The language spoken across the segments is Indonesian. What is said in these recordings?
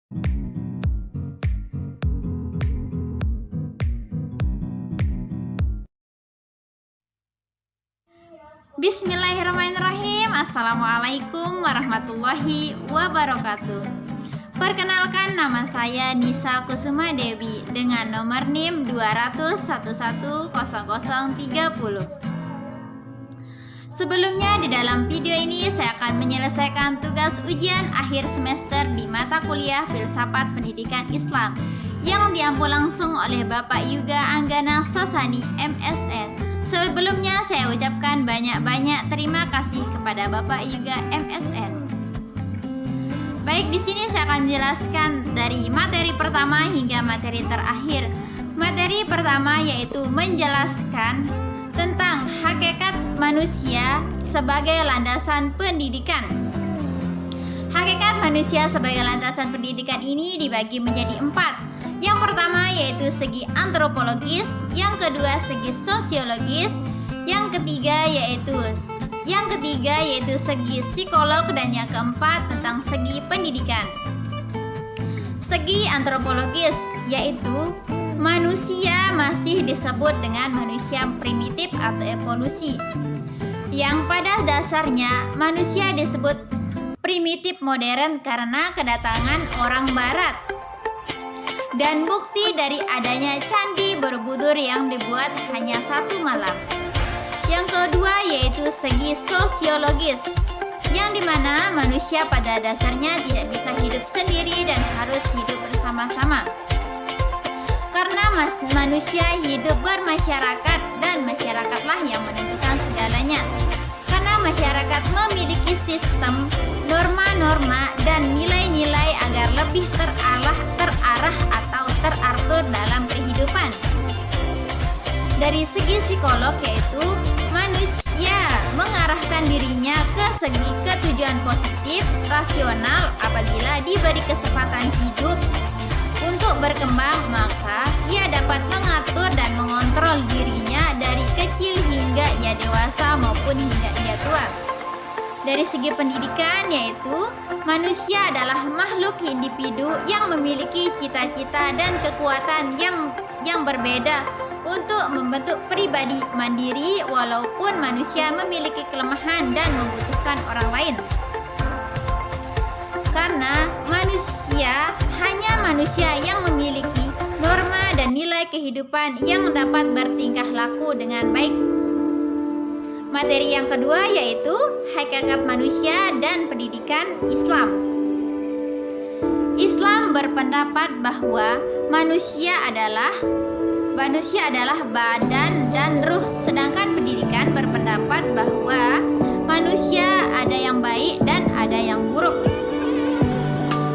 Bismillahirrahmanirrahim. Assalamualaikum warahmatullahi wabarakatuh. Perkenalkan, nama saya Nisa Kusuma Dewi dengan nomor NIM 200110030. Sebelumnya, di dalam video ini saya akan menyelesaikan tugas ujian akhir semester di mata kuliah Filsafat Pendidikan Islam yang diampu langsung oleh Bapak Yuga Anggana Sosani, MSN. Sebelumnya saya ucapkan banyak-banyak terima kasih kepada Bapak Yuga MSN. Baik, di sini saya akan menjelaskan dari materi pertama hingga materi terakhir. Materi pertama yaitu menjelaskan tentang hakikat manusia sebagai landasan pendidikan. Hakikat manusia sebagai landasan pendidikan ini dibagi menjadi 4. Yang pertama yaitu segi antropologis, yang kedua segi sosiologis, yang ketiga yaitu segi psikolog, dan yang keempat tentang segi pendidikan. Segi antropologis yaitu manusia masih disebut dengan manusia primitif atau evolusi, yang pada dasarnya manusia disebut primitif modern karena kedatangan orang barat dan bukti dari adanya candi Borobudur yang dibuat hanya 1 malam. Yang kedua yaitu segi sosiologis, yang dimana manusia pada dasarnya tidak bisa hidup sendiri dan harus hidup bersama-sama. Karena manusia hidup bermasyarakat dan masyarakatlah yang menentukan segalanya. Karena masyarakat memiliki sistem, norma-norma, dan nilai-nilai agar lebih terarah atau teratur dalam kehidupan. Dari segi psikolog yaitu manusia mengarahkan dirinya ke segi ketujuan positif, rasional apabila diberi kesempatan hidup untuk berkembang, maka ia dapat mengatur dan mengontrol dirinya dari kecil hingga ia dewasa maupun hingga ia tua. Dari segi pendidikan yaitu manusia adalah makhluk individu yang memiliki cita-cita dan kekuatan yang berbeda untuk membentuk pribadi mandiri, walaupun manusia memiliki kelemahan dan membutuhkan orang lain. Karena hanya manusia yang memiliki norma dan nilai kehidupan yang dapat bertingkah laku dengan baik. Materi yang kedua yaitu hakikat manusia dan pendidikan Islam. Islam berpendapat bahwa manusia adalah badan dan ruh, sedangkan pendidikan berpendapat bahwa manusia ada yang baik dan ada yang buruk.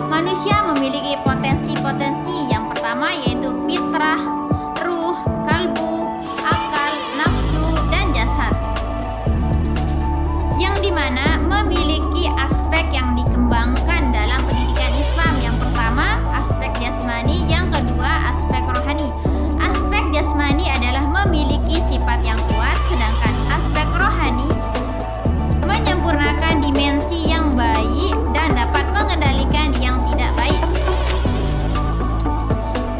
Manusia memiliki potensi-potensi. Yang pertama yaitu fitrah, ruh, kalbu, akal, nafsu, dan jasad, yang dimana memiliki aspek yang dikembangkan dalam pendidikan Islam. Yang pertama aspek jasmani, yang kedua aspek rohani. Aspek jasmani adalah memiliki sifat yang kuat, sedangkan aspek rohani menyempurnakan dimensi yang baik dan dapat mengendalikan yang tidak baik.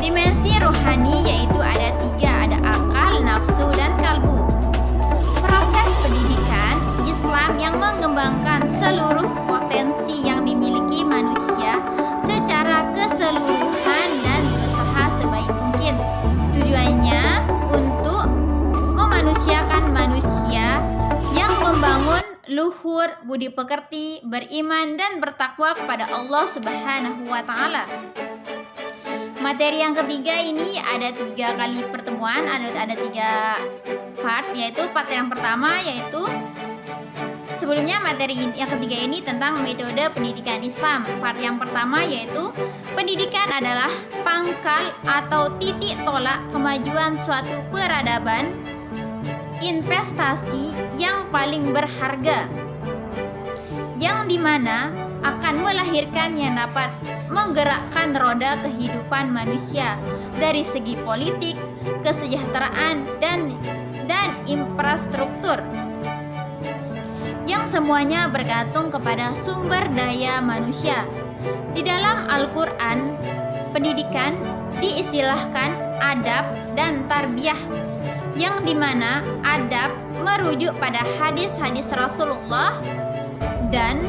Dimensi rohani yaitu ada 3, ada akal, nafsu, dan kalbu. Proses pendidikan Islam yang mengembangkan seluruh potensi yang dimiliki manusia secara keseluruhan dan berusaha sebaik mungkin. Tujuannya untuk memanusiakan manusia yang membangun luhur budi pekerti, beriman, dan bertakwa kepada Allah Subhanahu wa Ta'ala. Materi yang ketiga ini ada 3 kali pertemuan, ada 3 part, yaitu part yang pertama yaitu sebelumnya materi yang ketiga ini tentang metode pendidikan Islam. Part yang pertama yaitu pendidikan adalah pangkal atau titik tolak kemajuan suatu peradaban, investasi yang paling berharga, yang dimana akan melahirkan yang dapat menggerakkan roda kehidupan manusia dari segi politik, kesejahteraan, dan infrastruktur, yang semuanya bergantung kepada sumber daya manusia. Di dalam Al-Quran, pendidikan diistilahkan adab dan tarbiyah, yang dimana adab merujuk pada hadis-hadis Rasulullah dan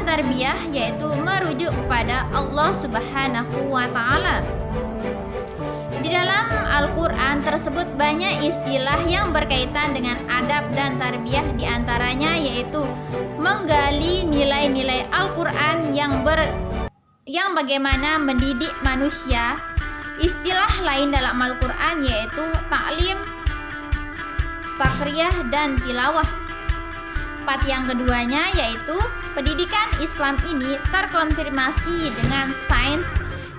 tarbiyah yaitu merujuk kepada Allah Subhanahu wa Ta'ala. Di dalam Al-Quran tersebut banyak istilah yang berkaitan dengan adab dan tarbiyah, diantaranya yaitu menggali nilai-nilai Al-Quran yang bagaimana mendidik manusia. Istilah lain dalam Al-Quran yaitu taklim, takriyah, dan tilawah. Part yang keduanya yaitu pendidikan Islam ini terkonfirmasi dengan sains,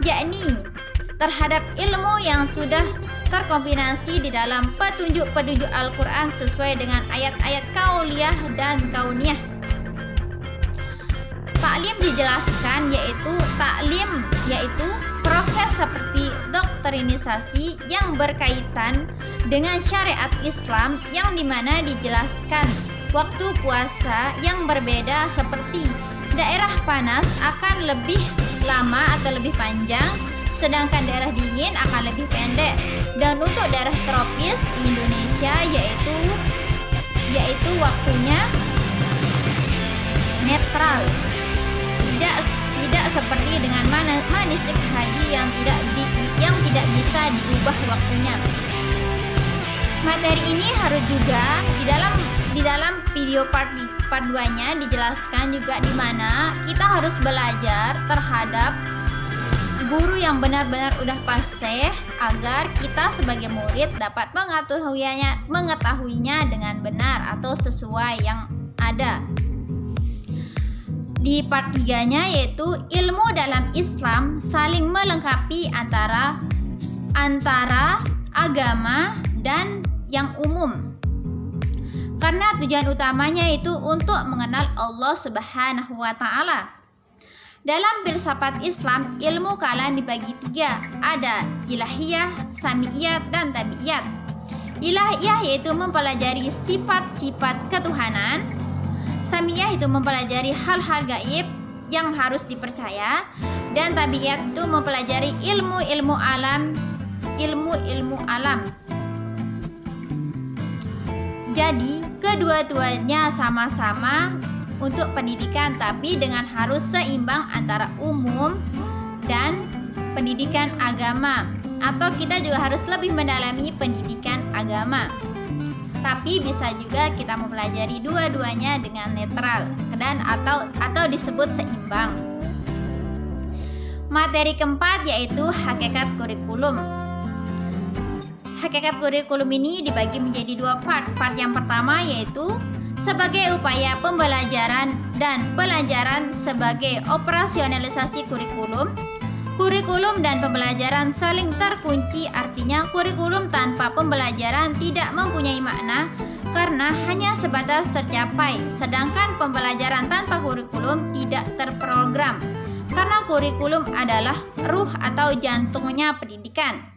yakni terhadap ilmu yang sudah terkombinasi di dalam petunjuk-petunjuk Al-Quran sesuai dengan ayat-ayat kauliyah dan kauniyah. Taklim dijelaskan yaitu proses seperti doktrinisasi yang berkaitan dengan syariat Islam, yang dimana dijelaskan waktu puasa yang berbeda, seperti daerah panas akan lebih lama atau lebih panjang, sedangkan daerah dingin akan lebih pendek. Dan untuk daerah tropis di Indonesia yaitu waktunya netral, tidak seperti dengan manasik haji yang tidak bisa diubah waktunya. Materi ini harus juga di dalam video part 2-nya dijelaskan juga, di mana kita harus belajar terhadap guru yang benar-benar udah fasih agar kita sebagai murid dapat mengetahuinya dengan benar atau sesuai yang ada. Di part 3-nya yaitu ilmu dalam Islam saling melengkapi antara agama dan yang umum. Karena tujuan utamanya itu untuk mengenal Allah Subhanahu wa Ta'ala. Dalam filsafat Islam, ilmu kalam dibagi 3. Ada ilahiyah, samiyat, dan tabiiyat. Ilahiyah yaitu mempelajari sifat-sifat ketuhanan. Samiyah itu mempelajari hal-hal gaib yang harus dipercaya. Dan tabiiyat itu mempelajari ilmu-ilmu alam. Jadi, kedua-duanya sama-sama untuk pendidikan, tapi dengan harus seimbang antara umum dan pendidikan agama, atau kita juga harus lebih mendalami pendidikan agama. Tapi bisa juga kita mempelajari dua-duanya dengan netral dan atau disebut seimbang. Materi keempat yaitu hakikat kurikulum. Hakikat kurikulum ini dibagi menjadi 2 part. Part yang pertama yaitu sebagai upaya pembelajaran dan pelajaran sebagai operasionalisasi kurikulum. Kurikulum dan pembelajaran saling terkunci, artinya kurikulum tanpa pembelajaran tidak mempunyai makna karena hanya sebatas tercapai, sedangkan pembelajaran tanpa kurikulum tidak terprogram karena kurikulum adalah ruh atau jantungnya pendidikan.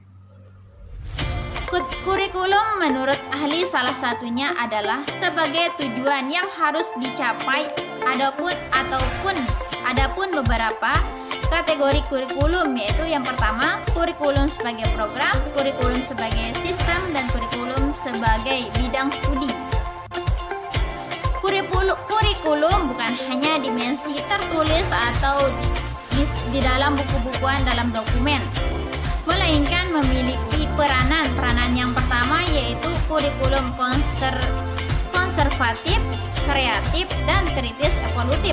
Kurikulum menurut ahli salah satunya adalah sebagai tujuan yang harus dicapai. Adapun beberapa kategori kurikulum, yaitu yang pertama kurikulum sebagai program, kurikulum sebagai sistem, dan kurikulum sebagai bidang studi. Kurikulum bukan hanya dimensi tertulis atau di dalam buku-bukuan dalam dokumen, melainkan memiliki peranan yang pertama yaitu kurikulum konservatif, kreatif, dan kritis evolutif.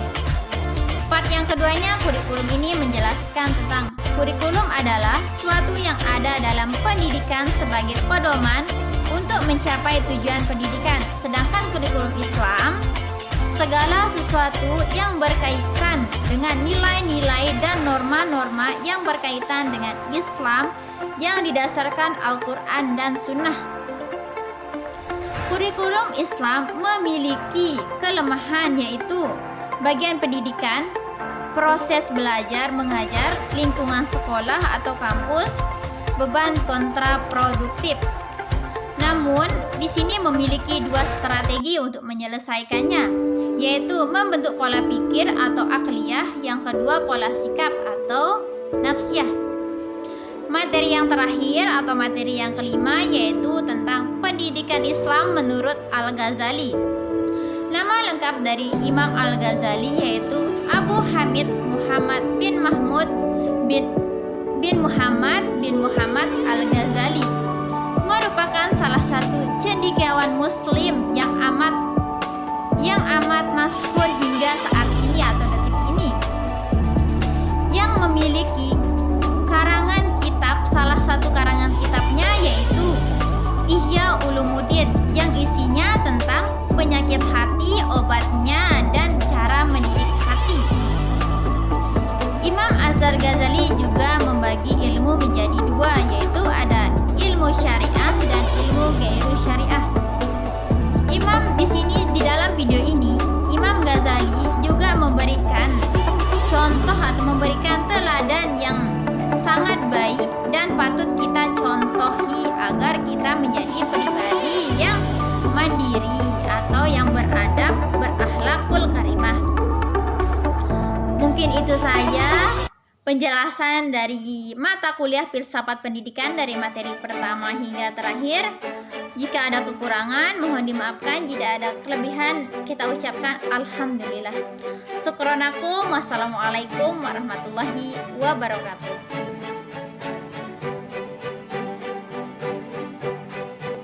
Part yang keduanya, kurikulum ini menjelaskan tentang kurikulum adalah suatu yang ada dalam pendidikan sebagai pedoman untuk mencapai tujuan pendidikan. Sedangkan kurikulum Islam, segala sesuatu yang berkaitan dengan nilai-nilai dan norma-norma yang berkaitan dengan Islam yang didasarkan Al-Quran dan Sunnah. Kurikulum Islam memiliki kelemahan yaitu bagian pendidikan, proses belajar mengajar, lingkungan sekolah atau kampus, beban kontraproduktif. Namun, di sini memiliki 2 strategi untuk menyelesaikannya. yaitu membentuk pola pikir atau akliyah, yang kedua pola sikap atau nafsiyah. Materi yang terakhir atau materi yang kelima yaitu tentang pendidikan Islam menurut Al-Ghazali. Nama lengkap dari Imam Al-Ghazali yaitu Abu Hamid Muhammad bin Mahmud bin Muhammad Al-Ghazali, merupakan salah satu cendekiawan muslim yang amat masyhur hingga saat ini atau detik ini, yang memiliki salah satu karangan kitabnya yaitu Ihya Ulumuddin, yang isinya tentang penyakit hati, obatnya, dan cara mendidik hati. Imam Az-Ghazali juga membagi ilmu menjadi dua, yaitu ada ilmu syariah dan ilmu ghairu syariah. Di dalam video ini, Imam Ghazali juga memberikan contoh atau memberikan teladan yang sangat baik dan patut kita contohi agar kita menjadi pribadi yang mandiri atau yang beradab, berakhlakul karimah. Mungkin itu saja penjelasan dari mata kuliah filsafat pendidikan dari materi pertama hingga terakhir. Jika ada kekurangan mohon dimaafkan, jika ada kelebihan kita ucapkan alhamdulillah. Syukronakum, wassalamualaikum warahmatullahi wabarakatuh.